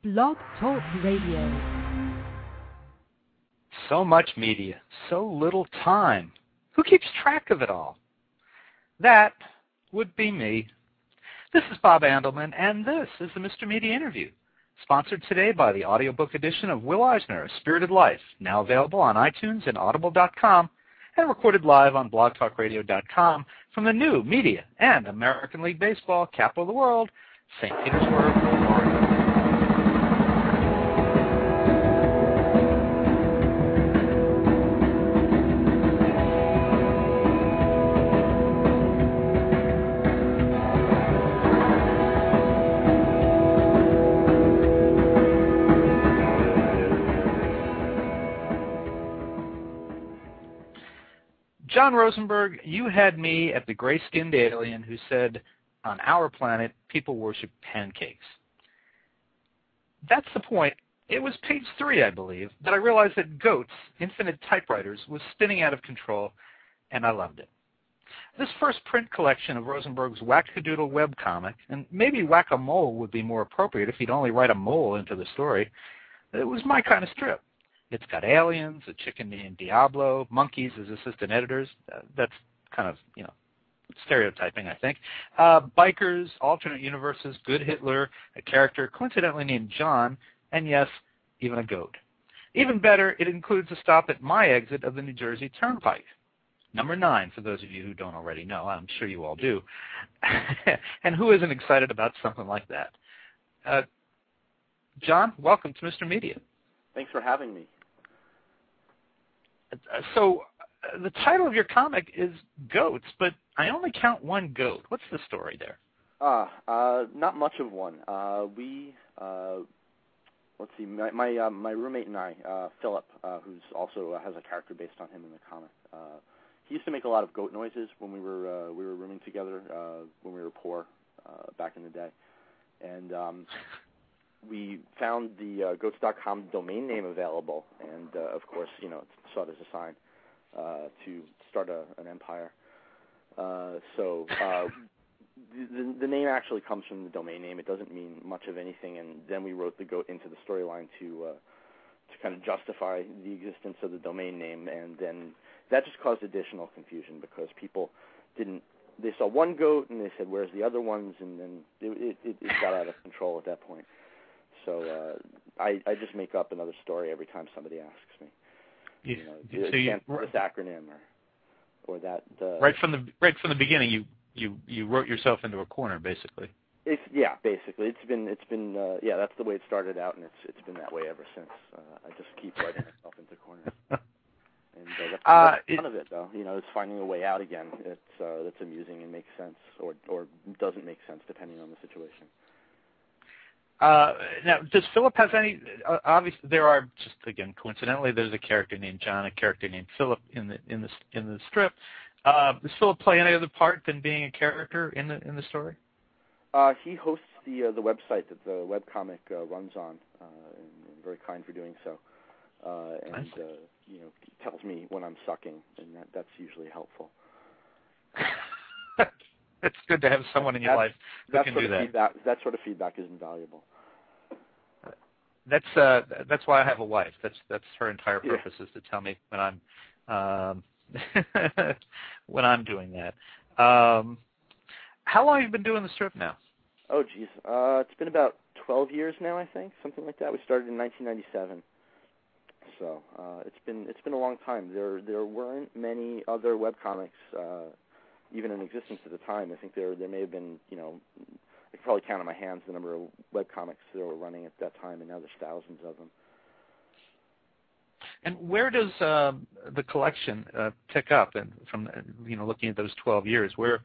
Blog Talk Radio. So much media, so little time. Who keeps track of it all? That would be me. This is Bob Andelman, and this is the Mr. Media Interview, sponsored today by the audiobook edition of Will Eisner, A Spirited Life, now available on iTunes and Audible.com, and recorded live on blogtalkradio.com from the new media and American League Baseball capital of the world, St. Petersburg, Florida. John Rosenberg, you had me at the gray-skinned alien who said, on our planet, people worship pancakes. That's the point. It was page 3, I believe, that I realized that Goats, Infinite Typewriters, was spinning out of control, and I loved it. This first print collection of Rosenberg's wackadoodle webcomic, and maybe whack-a-mole would be more appropriate if he'd only write a mole into the story, it was my kind of strip. It's got aliens, a chicken named Diablo, monkeys as assistant editors. That's kind of, stereotyping, I think. Bikers, alternate universes, good Hitler, a character coincidentally named John, and yes, even a goat. Even better, it includes a stop at my exit of the New Jersey Turnpike. Number 9, for those of you who don't already know. I'm sure you all do. And who isn't excited about something like that? John, welcome to Mr. Media. Thanks for having me. So, the title of your comic is Goats, but I only count one goat. What's the story there? Not much of one. Let's see, my roommate and I, Philip, who's also has a character based on him in the comic, he used to make a lot of goat noises when we were rooming together when we were poor back in the day, and we found the goats.com domain name available, and of course, saw it as a sign to start an empire. So the name actually comes from the domain name. It doesn't mean much of anything, and then we wrote the goat into the storyline to kind of justify the existence of the domain name, and then that just caused additional confusion because people they saw one goat and they said, where's the other ones, and then it got out of control at that point. So I just make up another story every time somebody asks me. This acronym or that. Right from the beginning, you wrote yourself into a corner, basically. Basically, it's been that's the way it started out, and it's been that way ever since. I just keep writing myself into corners. And that's fun of it, though. It's finding a way out again. That's amusing and makes sense, or doesn't make sense depending on the situation. Now, does Philip have any? Obviously, there are just again coincidentally. There's a character named John, a character named Philip in the strip. Does Philip play any other part than being a character in the story? He hosts the website that the webcomic runs on, and very kind for doing so. And tells me when I'm sucking, and that's usually helpful. It's good to have someone in your life who can do that. That sort of feedback is invaluable. That's why I have a wife. That's her entire purpose is to tell me when I'm when I'm doing that. How long have you been doing the strip now? Oh, geez. It's been about 12 years now, I think, something like that. We started in 1997. So it's been a long time. There weren't many other webcomics even in existence at the time. I think there may have been, I could probably count on my hands the number of webcomics that were running at that time, and now there's thousands of them. And where does the collection pick up? And from looking at those 12 years, where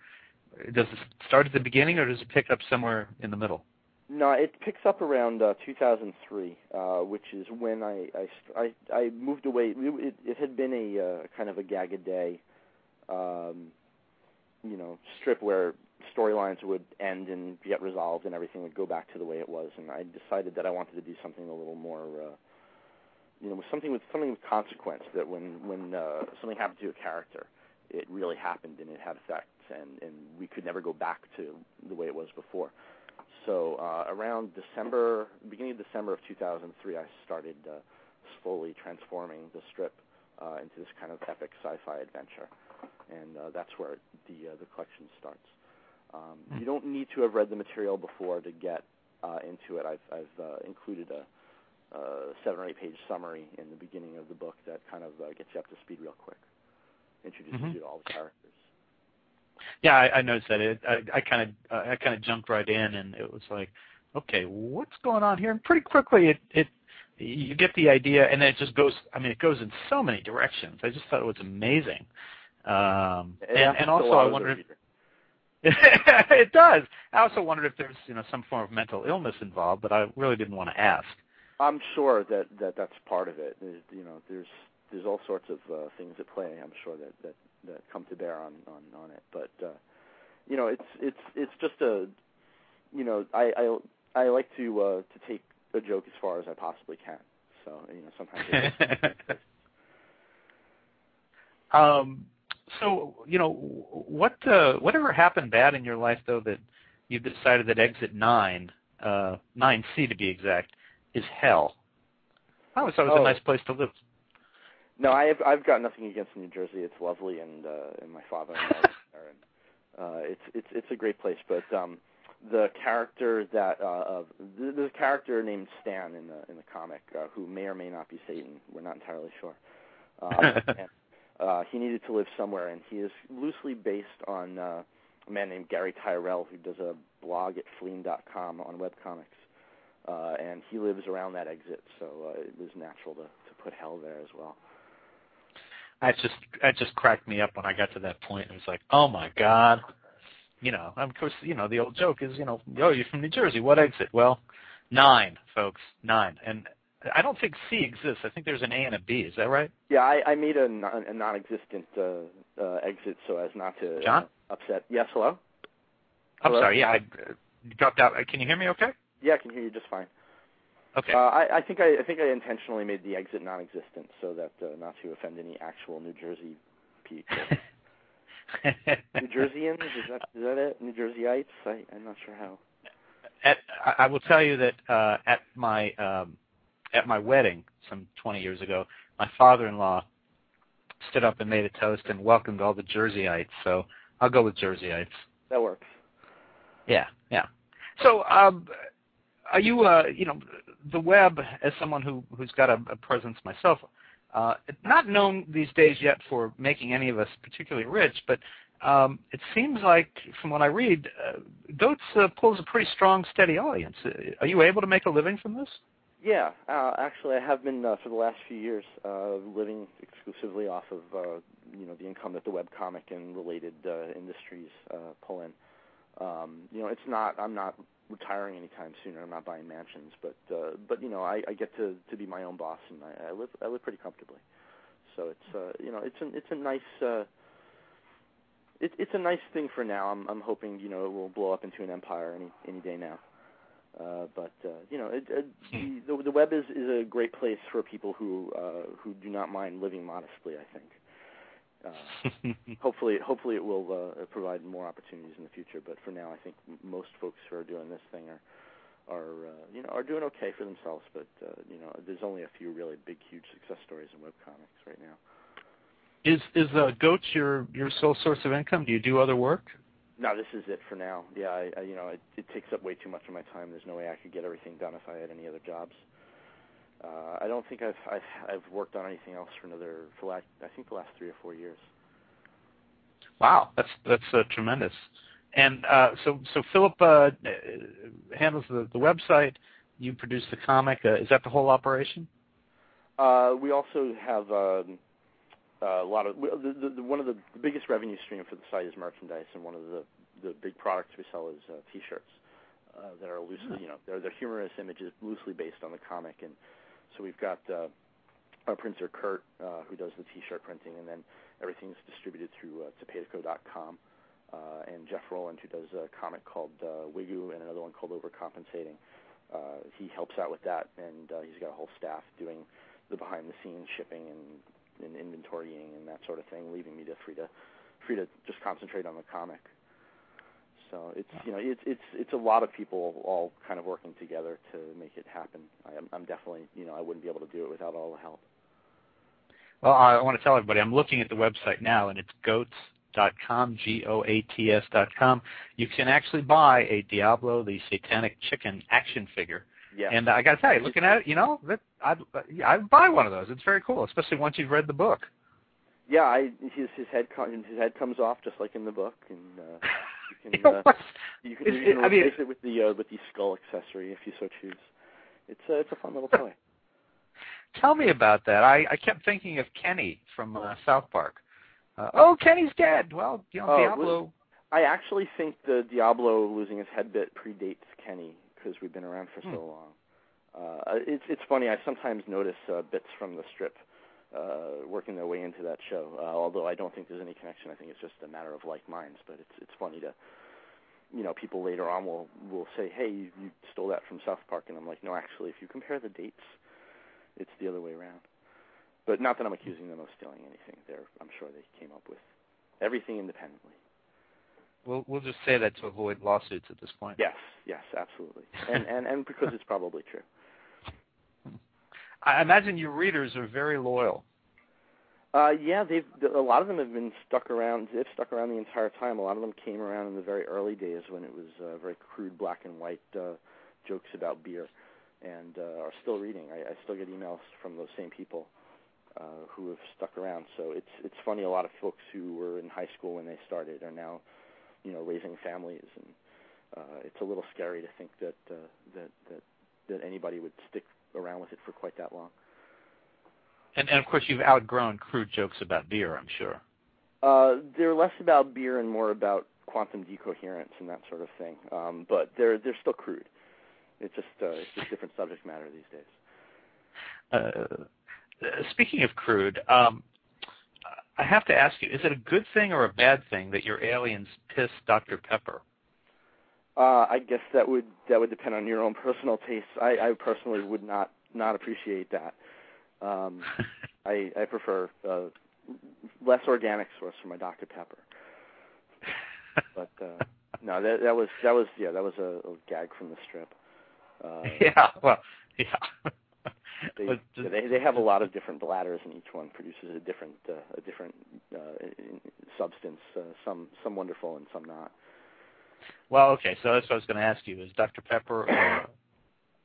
does it start at the beginning, or does it pick up somewhere in the middle? No, it picks up around 2003, which is when I moved away. It had been a kind of a gag-a-day, strip where storylines would end and get resolved and everything would go back to the way it was. And I decided that I wanted to do something a little more, something with consequence. That when something happened to a character, it really happened and it had effects, and we could never go back to the way it was before. So around beginning of December of 2003, I started slowly transforming the strip into this kind of epic sci-fi adventure, and that's where the collection starts. You don't need to have read the material before to get into it. I've included a 7 or 8 page summary in the beginning of the book that kind of gets you up to speed real quick, introduces you to all the characters. Yeah, I noticed that. I kind of jumped right in, and it was like, okay, what's going on here? And pretty quickly, you get the idea, and then it just goes. I mean, it goes in so many directions. I just thought it was amazing. And also, I wondered. It does. I also wondered if there's some form of mental illness involved, but I really didn't want to ask. I'm sure that's part of it. There's all sorts of things at play. I'm sure that come to bear on it. But it's just I like to take a joke as far as I possibly can. So sometimes. So whatever happened bad in your life though that you decided that exit 9, 9C to be exact, is hell? I always thought it was a nice place to live. No, I've got nothing against New Jersey. It's lovely, and my father-in-law is there, and it's a great place. But the character there's a character named Stan in the comic who may or may not be Satan. We're not entirely sure. And he needed to live somewhere, and he is loosely based on a man named Gary Tyrell who does a blog at fleam.com on webcomics, and he lives around that exit, so it was natural to put hell there as well. That just cracked me up when I got to that point. It was like, oh my God, of course, the old joke is, oh, you're from New Jersey. What exit? Well, 9, folks, 9. And I don't think C exists. I think there's an A and a B. Is that right? Yeah, I made a non-existent exit so as not to John? Upset. Yes, hello? I'm sorry. Yeah, I dropped out. Can you hear me okay? Yeah, I can hear you just fine. Okay. I think I intentionally made the exit non-existent so that not to offend any actual New Jersey people. New Jerseyans, is that it? New Jerseyites? I'm not sure how. I will tell you that at my wedding some 20 years ago, my father-in-law stood up and made a toast and welcomed all the Jerseyites. So I'll go with Jerseyites. That works. Yeah. So are you, the web, as someone who's got a presence myself, not known these days yet for making any of us particularly rich, but it seems like, from what I read, Goats pulls a pretty strong, steady audience. Are you able to make a living from this? Yeah, actually, I have been for the last few years living exclusively off of the income that the webcomic and related industries pull in. I'm not retiring anytime soon. I'm not buying mansions, but I get to be my own boss, and I live pretty comfortably. So it's a nice it's a nice thing for now. I'm hoping it will blow up into an empire any day now. But the web is a great place for people who do not mind living modestly, I think. Hopefully it will provide more opportunities in the future. But for now, I think most folks who are doing this thing are doing okay for themselves. But there's only a few really big, huge success stories in webcomics right now. Is Goats your sole source of income? Do you do other work? No, this is it for now. Yeah, it takes up way too much of my time. There's no way I could get everything done if I had any other jobs. I don't think I've worked on anything else for I think the last 3 or 4 years. Wow, that's tremendous. And so Philip handles the website. You produce the comic. Is that the whole operation? We also have a lot of one of the biggest revenue stream for the site is merchandise, and one of the big products we sell is T-shirts that are loosely, they're humorous images loosely based on the comic. And so we've got our printer Kurt who does the T-shirt printing, and then everything's distributed through Tapetico.com, and Jeff Rowland, who does a comic called Wigoo and another one called Overcompensating. He helps out with that, and he's got a whole staff doing the behind-the-scenes shipping and inventorying and that sort of thing, leaving me free to just concentrate on the comic. So it's a lot of people all kind of working together to make it happen. I'm definitely, I wouldn't be able to do it without all the help. Well, I want to tell everybody, I'm looking at the website now, and it's goats.com, GOATS.com. You can actually buy a Diablo the Satanic Chicken action figure. Yeah. And I got to tell you, looking at it, I'd buy one of those. It's very cool, especially once you've read the book. Yeah, his head comes off just like in the book, and you can replace it with the skull accessory if you so choose. It's a fun little toy. Tell me about that. I kept thinking of Kenny from South Park. Kenny's dead. Well, Diablo. I actually think the Diablo losing his head bit predates Kenny because we've been around for so long. It's funny. I sometimes notice bits from the strip working their way into that show. Although I don't think there's any connection. I think it's just a matter of like minds. But it's funny to, people later on will say, "Hey, you stole that from South Park," and I'm like, "No, actually, if you compare the dates, it's the other way around." But not that I'm accusing them of stealing anything. I'm sure they came up with everything independently. We'll just say that to avoid lawsuits at this point. Yes, absolutely, and because it's probably true. I imagine your readers are very loyal. Yeah, a lot of them have been stuck around. They've stuck around the entire time. A lot of them came around in the very early days when it was very crude black and white jokes about beer, and are still reading. I still get emails from those same people who have stuck around. So it's funny. A lot of folks who were in high school when they started are now, raising families, and it's a little scary to think that anybody would stick around with it for quite that long. And of course, you've outgrown crude jokes about beer, I'm sure. They're less about beer and more about quantum decoherence and that sort of thing. But they're still crude. It's just different subject matter these days. Speaking of crude, I have to ask you: is it a good thing or a bad thing that your aliens piss Dr. Pepper? I guess that would depend on your own personal tastes. I personally would not appreciate that. I prefer less organic source for my Dr. Pepper. But no, that was a gag from the strip. They have a lot of different bladders, and each one produces a different substance. Some wonderful and some not. Well, okay, so that's what I was going to ask you: is Dr. Pepper?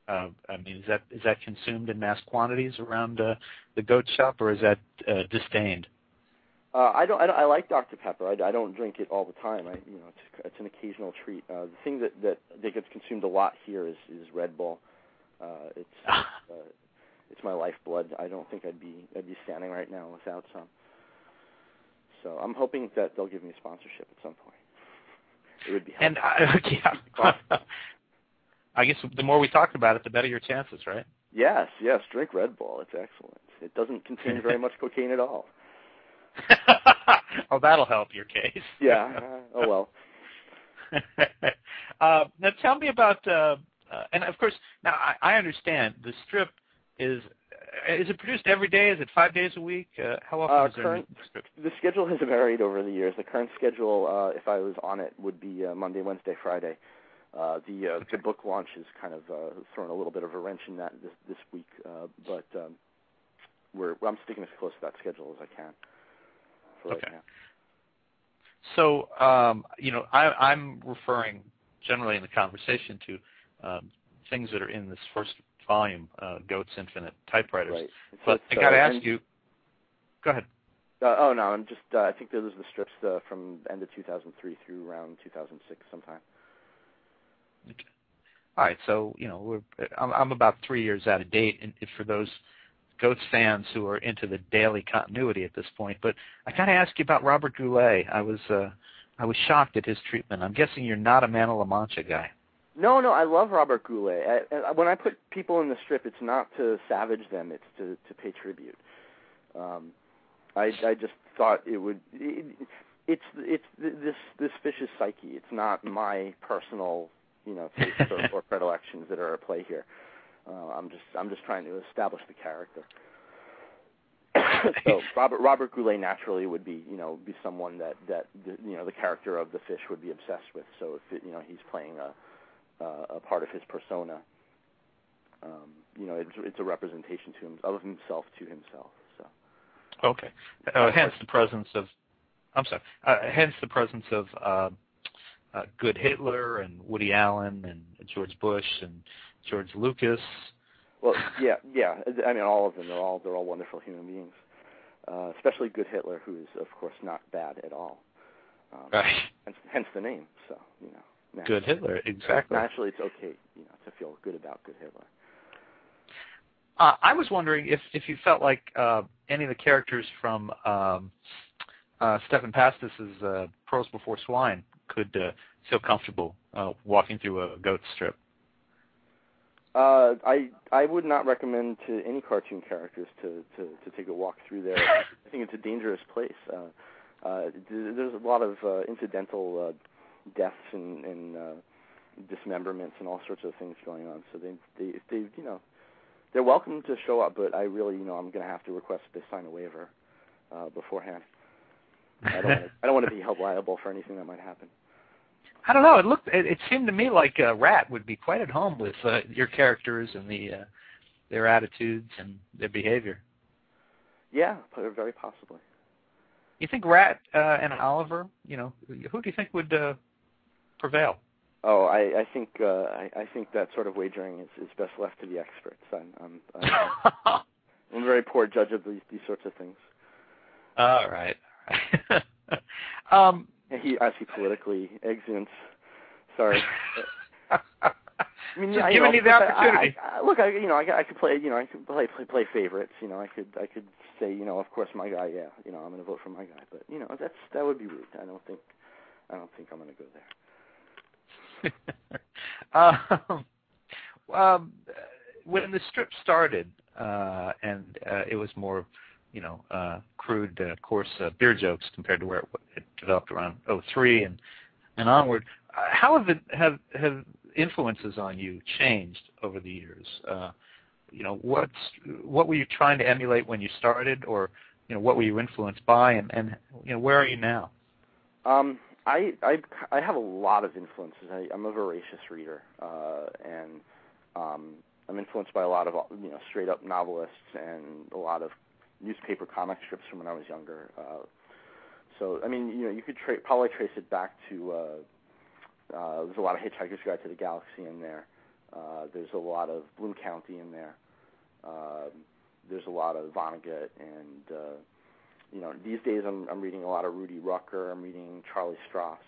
Is that consumed in mass quantities around the goat shop, or is that disdained? I like Dr. Pepper. I don't drink it all the time. It's an occasional treat. The thing that gets consumed a lot here is Red Bull. It's my lifeblood. I don't think I'd be standing right now without some. So I'm hoping that they'll give me a sponsorship at some point. It would be helpful. And I guess the more we talk about it, the better your chances, right? Yes. Drink Red Bull. It's excellent. It doesn't contain very much cocaine at all. Oh, that'll help your case. Yeah. Oh well. Now tell me about, and of course, now I understand the strip is it produced every day? Is it 5 days a week? How often is there a strip? The schedule has varied over the years. The current schedule, if I was on it, would be Monday, Wednesday, Friday. The book launch has kind of thrown a little bit of a wrench in that this week, but I'm sticking as close to that schedule as I can for right now. So, I'm referring generally in the conversation to things that are in this first volume, Goats Infinite Typewriters. Right. But I got to ask you. Go ahead. No, I'm just. I think those are the strips from end of 2003 through around 2006 sometime. Okay. All right, so I'm about 3 years out of date, and for those Goats fans who are into the daily continuity at this point. But I got to ask you about Robert Goulet. I was shocked at his treatment. I'm guessing you're not a Man of La Mancha guy. No, I love Robert Goulet. When I put people in the strip, it's not to savage them; it's to pay tribute. I just thought it would. It's this fish's psyche. It's not my personal tastes or predilections that are at play here. I'm just trying to establish the character. So Robert Goulet naturally would be someone that the character of the fish would be obsessed with. So if he's playing a part of his persona, it's a representation of himself to himself. So okay, hence the presence of. I'm sorry. Hence the presence of Good Hitler and Woody Allen and George Bush and George Lucas. Well, yeah. I mean, all of them. They're all wonderful human beings. Especially Good Hitler, who is of course not bad at all. Right. Hence the name. So Good Hitler, exactly. Naturally, it's okay, to feel good about Good Hitler. I was wondering if you felt like any of the characters from Stephan Pastis's Pearls Before Swine could feel comfortable walking through a goat strip. I would not recommend to any cartoon characters to take a walk through there. I think it's a dangerous place. There's a lot of incidental deaths and dismemberments and all sorts of things going on. So they're welcome to show up, but I really, I'm going to have to request they sign a waiver beforehand. I don't want to be held liable for anything that might happen. I don't know. It seemed to me like Rat would be quite at home with your characters and their attitudes and their behavior. Yeah, very possibly. You think Rat and Oliver? Who do you think would prevail? Oh, I think that sort of wagering is best left to the experts. I'm a very poor judge of these sorts of things. All right. As he politically exudes. Sorry. I mean, just giving you the opportunity. I could play. I could play favorites. I could say, of course, my guy. Yeah, I'm going to vote for my guy. But that would be rude. I don't think I'm going to go there. When the strip started, and it was more, crude, coarse beer jokes compared to where it developed around 2003 and onward. How have influences on you changed over the years? What were you trying to emulate when you started, or what were you influenced by, and where are you now? I have a lot of influences. I'm a voracious reader, and I'm influenced by a lot of straight up novelists and a lot of newspaper comic strips from when I was younger. So I mean, you could probably trace it back to there's a lot of Hitchhiker's Guide to the Galaxy in there. There's a lot of Bloom County in there. There's a lot of Vonnegut, and these days I'm reading a lot of Rudy Rucker. I'm reading Charlie Strauss,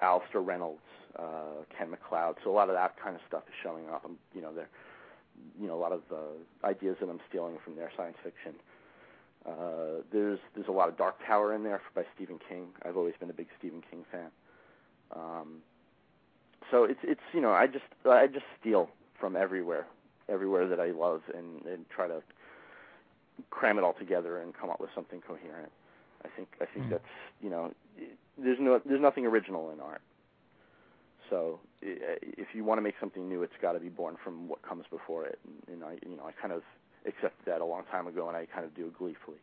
Alistair Reynolds, Ken MacLeod. So a lot of that kind of stuff is showing up. There, a lot of ideas that I'm stealing from their science fiction. There's a lot of Dark Tower in there by Stephen King. I've always been a big Stephen King fan. So it's I just steal from everywhere that I love and try to cram it all together and come up with something coherent. I think that's there's nothing original in art. So if you want to make something new, it's got to be born from what comes before it. And I kind of accepted that a long time ago, and I kind of do it gleefully.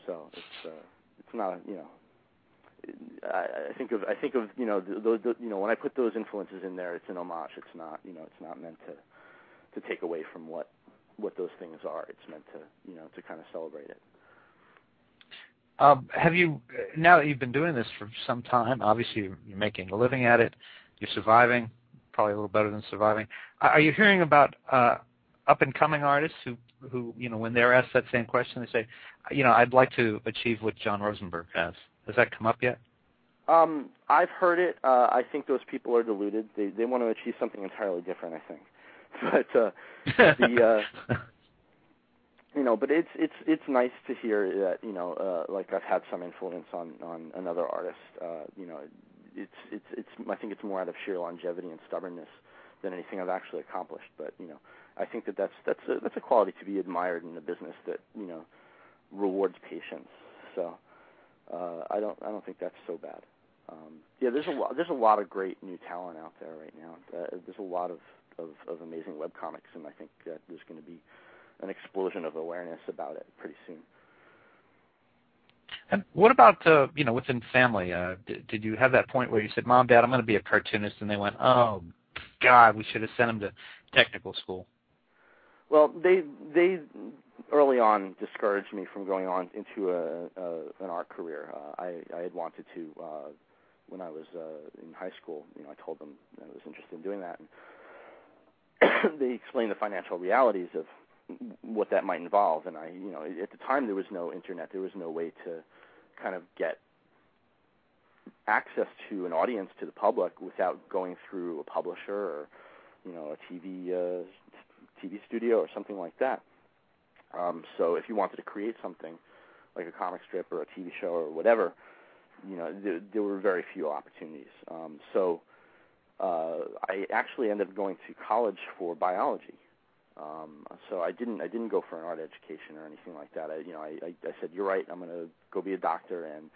So it's not I think of those when I put those influences in there, it's an homage. It's not it's not meant to take away from what those things are. It's meant to kind of celebrate it. Have you, now that you've been doing this for some time, obviously you're making a living at it, you're surviving, probably a little better than surviving. Are you hearing about up-and-coming artists who when they're asked that same question, they say, I'd like to achieve what John Rosenberg has? Has that come up yet? I've heard it. I think those people are deluded. They want to achieve something entirely different, I think. But but it's nice to hear that like I've had some influence on another artist. It's I think it's more out of sheer longevity and stubbornness than anything I've actually accomplished. But I think that's a quality to be admired in a business that rewards patience. So I don't think that's so bad. There's a lot of great new talent out there right now. There's a lot of amazing webcomics, and I think that there's going to be an explosion of awareness about it pretty soon. And what about, within family? Did you have that point where you said, Mom, Dad, I'm going to be a cartoonist, and they went, oh, God, we should have sent him to technical school? Well, they early on discouraged me from going on into an art career. I had wanted to when I was in high school. I told them I was interested in doing that, and they explained the financial realities of what that might involve. And at the time there was no internet, there was no way to kind of get access to an audience, to the public, without going through a publisher or a TV studio or something like that. So if you wanted to create something like a comic strip or a TV show or whatever, there were very few opportunities. So I actually ended up going to college for biology. So I didn't go for an art education or anything like that. I said, you're right, I'm going to go be a doctor, and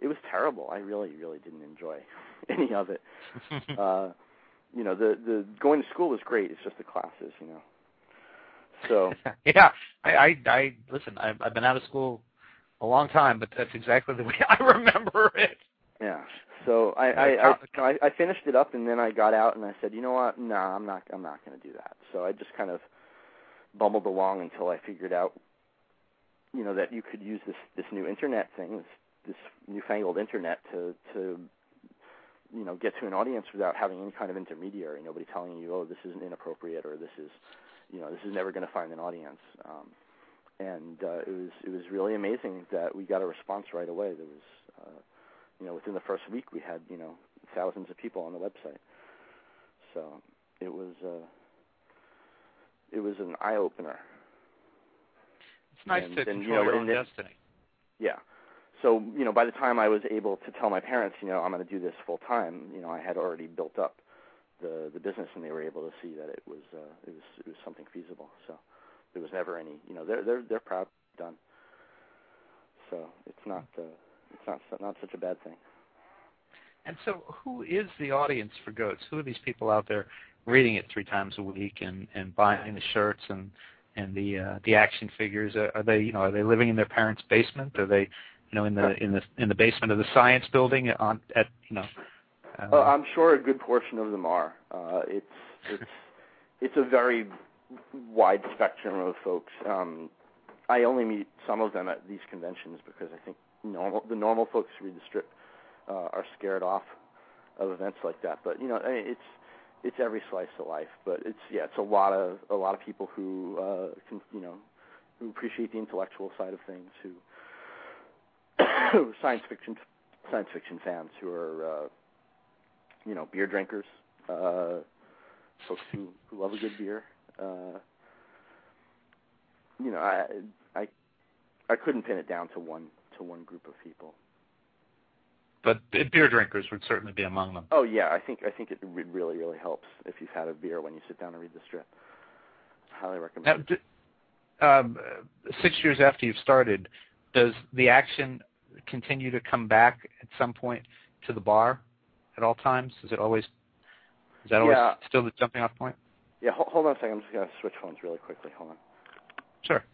it was terrible. I really, really didn't enjoy any of it. The going to school was great. It's just the classes, So yeah, I listen. I've been out of school a long time, but that's exactly the way I remember it. Yeah. So I finished it up, and then I got out, and I said, you know what? No, I'm not going to do that. So I just kind of bumbled along until I figured out, that you could use this new internet thing, this newfangled internet to get to an audience without having any kind of intermediary. Nobody telling you, oh, this is inappropriate, or this is never going to find an audience. And it was really amazing that we got a response right away. There was, within the first week we had, thousands of people on the website. So it was an eye opener. It's nice to control your own destiny. Yeah. So by the time I was able to tell my parents, I'm going to do this full time, I had already built up the business, and they were able to see that it was something feasible. So there was never any, they're proud done. So it's not such a bad thing. And so, who is the audience for Goats? Who are these people out there reading it 3 times a week and buying the shirts and the action figures? Are they living in their parents' basement? Are they in the basement of the science building I'm sure a good portion of them are. It's a very wide spectrum of folks. I only meet some of them at these conventions because I think the normal folks who read the strip are scared off of events like that. But it's every slice of life. But it's a lot of people who who appreciate the intellectual side of things, who science fiction fans, who are beer drinkers, folks who love a good beer. I couldn't pin it down to one group of people. But beer drinkers would certainly be among them. Oh yeah, I think it really, really helps if you've had a beer when you sit down and read the strip. Highly recommend it. Now, 6 years after you've started, does the action continue to come back at some point to the bar at all times? Is that always still the jumping off point? Yeah, hold on a second. I'm just going to switch phones really quickly. Hold on. Sure.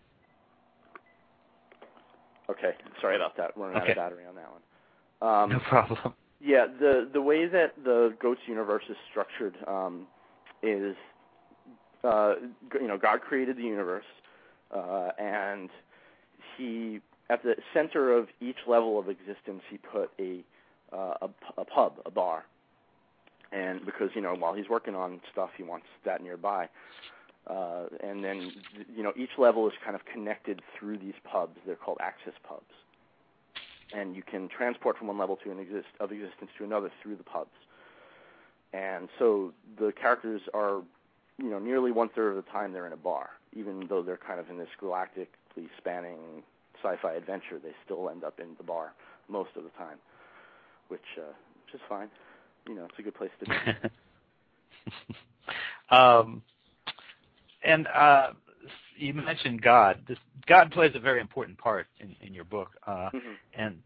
Okay, sorry about that. We're running out of battery on that one. No problem. Yeah, the way that the Goats universe is structured is, God created the universe, and he, at the center of each level of existence, he put a pub, a bar. And because, while he's working on stuff, he wants that nearby. And then, each level is kind of connected through these pubs. They're called access pubs. And you can transport from one level of existence to another through the pubs. And so the characters are, nearly 1/3 of the time they're in a bar. Even though they're kind of in this galactically spanning sci-fi adventure, they still end up in the bar most of the time, which is fine. It's a good place to be. And you mentioned God. God plays a very important part in your book. And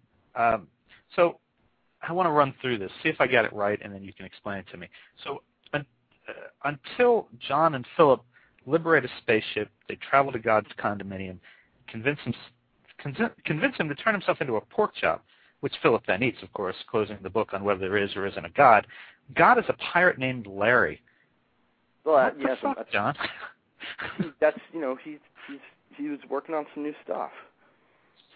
so I want to run through this, see if I got it right, and then you can explain it to me. So until John and Philip liberate a spaceship. They travel to God's condominium, convince him to turn himself into a pork chop, which Philip then eats, of course, closing the book on whether there is or isn't a God. God is a pirate named Larry. Well, what yes, the fuck, John? That's he was working on some new stuff.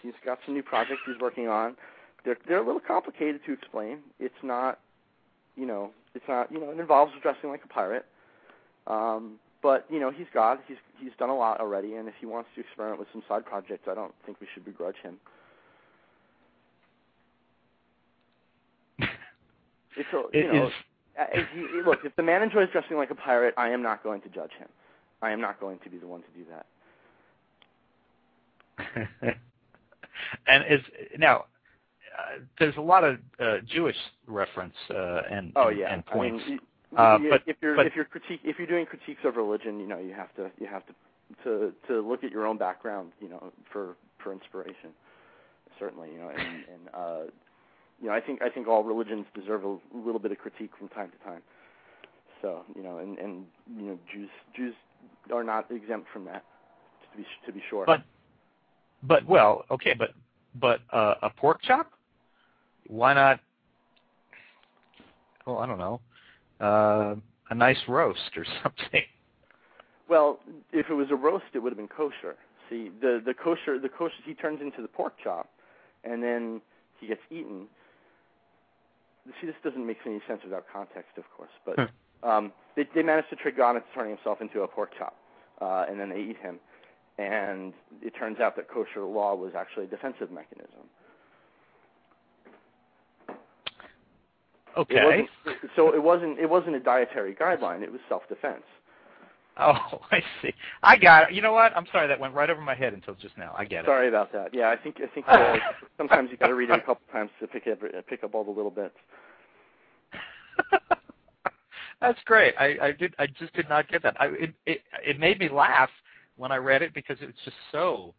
He's got some new projects he's working on. They're a little complicated to explain. It's not, it involves dressing like a pirate. But he's God. He's done a lot already, and if he wants to experiment with some side projects, I don't think we should begrudge him. Look, if the man enjoys dressing like a pirate, I am not going to judge him. I am not going to be the one to do that. And there's a lot of Jewish reference and points. I mean, if you're doing critiques of religion, you have to look at your own background, for inspiration. Certainly, I think all religions deserve a little bit of critique from time to time. So, Jews are not exempt from that, to be sure. But a pork chop? Why not? Well, I don't know, a nice roast or something. Well, if it was a roast, it would have been kosher. See, the kosher, he turns into the pork chop, and then he gets eaten. See, this doesn't make any sense without context, of course, but they managed to trick God into turning himself into a pork chop, and then they eat him, and it turns out that kosher law was actually a defensive mechanism. Okay. It wasn't a dietary guideline. It was self-defense. Oh, I see. I got it. You know what? I'm sorry. That went right over my head until just now. I get it. Sorry about that. Yeah, I think sometimes you got to read it a couple times to pick up all the little bits. That's great. I just did not get that. It made me laugh when I read it because it's just so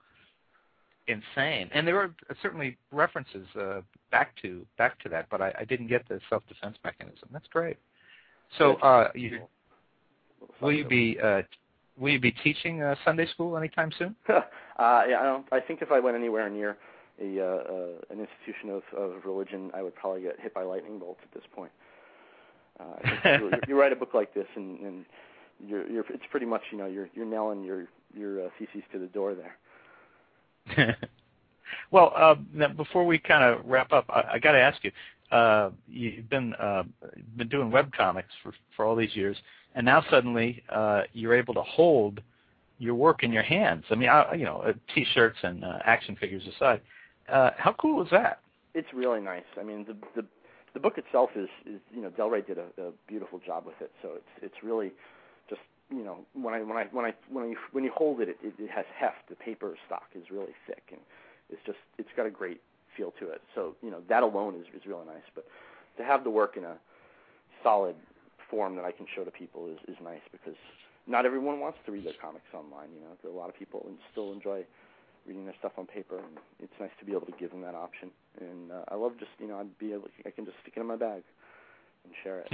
insane. And there were certainly references back to that, but I didn't get the self-defense mechanism. That's great. So will you be teaching Sunday school anytime soon? Yeah, I think if I went anywhere near an institution of religion, I would probably get hit by lightning bolts at this point. You write a book like this, and it's pretty much you're nailing your thesis to the door there. Well, now before we kind of wrap up, I got to ask you. You've been doing webcomics for all these years, and now suddenly you're able to hold your work in your hands. I mean, T-shirts and action figures aside, how cool is that? It's really nice. I mean, the book itself is Del Rey did a beautiful job with it. So it's really just when you hold it, it has heft. The paper stock is really thick, and it's got a great feel to it. So that alone is really nice. But to have the work in a solid form that I can show to people is nice, because not everyone wants to read their comics online. A lot of people still enjoy reading their stuff on paper, and it's nice to be able to give them that option. And I love just I can just stick it in my bag and share it.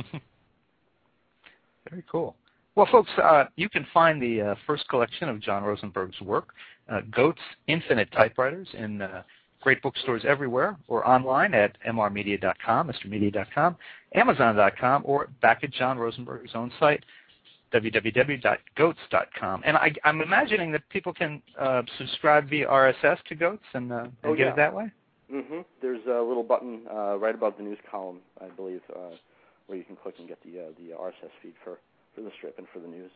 Very cool. Well, folks, you can find the first collection of John Rosenberg's work, Goats Infinite Typewriters, in great bookstores everywhere, or online at mrmedia.com, mrmedia.com, amazon.com, or back at John Rosenberg's own site, www.goats.com. And I'm imagining that people can subscribe via RSS to Goats and get it that way? Mm-hmm. There's a little button right above the news column, I believe, where you can click and get the RSS feed for the strip and for the news.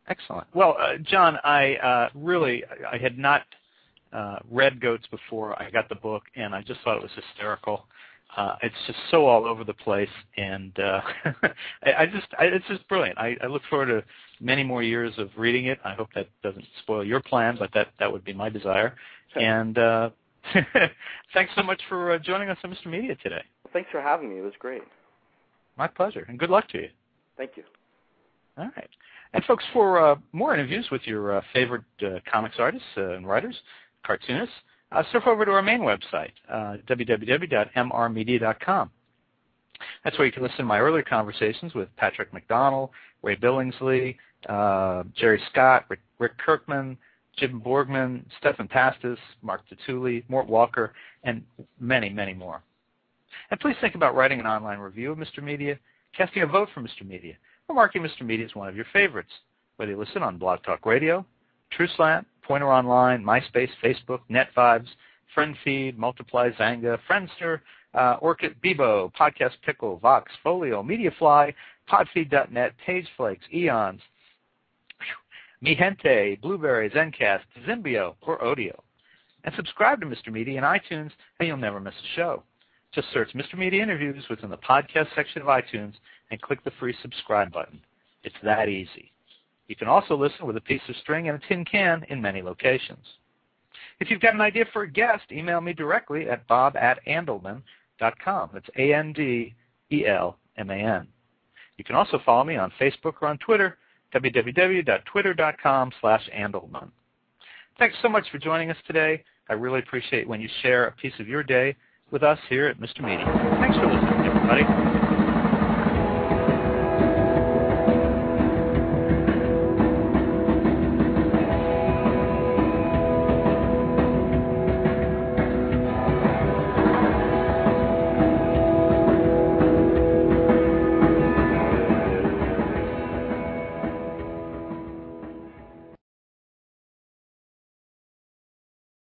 Excellent. Well, John, I had not read Goats before I got the book, and I just thought it was hysterical. It's just so all over the place, and it's just brilliant. I look forward to many more years of reading it. I hope that doesn't spoil your plan, but that would be my desire. And thanks so much for joining us on Mr. Media today. Well, thanks for having me. It was great. My pleasure, and good luck to you. Thank you. All right. And folks, for more interviews with your favorite comics artists and writers, cartoonists, surf over to our main website, www.mrmedia.com. That's where you can listen to my earlier conversations with Patrick McDonnell, Ray Billingsley, Jerry Scott, Rick Kirkman, Jim Borgman, Stefan Pastis, Mark Tatuli, Mort Walker, and many, many more. And please think about writing an online review of Mr. Media, casting a vote for Mr. Media, or marking Mr. Media as one of your favorites, whether you listen on Blog Talk Radio, TrueSlant, Pointer Online, MySpace, Facebook, NetVibes, FriendFeed, Multiply, Zanga, Friendster, Orchid, Bebo, Podcast Pickle, Vox, Folio, Mediafly, Podfeed.net, PageFlakes, Eons, Mihente, Blueberry, Zencast, Zimbio, or Odeo. And subscribe to Mr. Media in iTunes, and you'll never miss a show. Just search Mr. Media Interviews within the podcast section of iTunes and click the free subscribe button. It's that easy. You can also listen with a piece of string and a tin can in many locations. If you've got an idea for a guest, email me directly at bob@andelman.com. That's ANDELMAN. You can also follow me on Facebook or on Twitter, www.twitter.com/Andelman. Thanks so much for joining us today. I really appreciate when you share a piece of your day with us here at Mr. Media. Thanks for listening, everybody.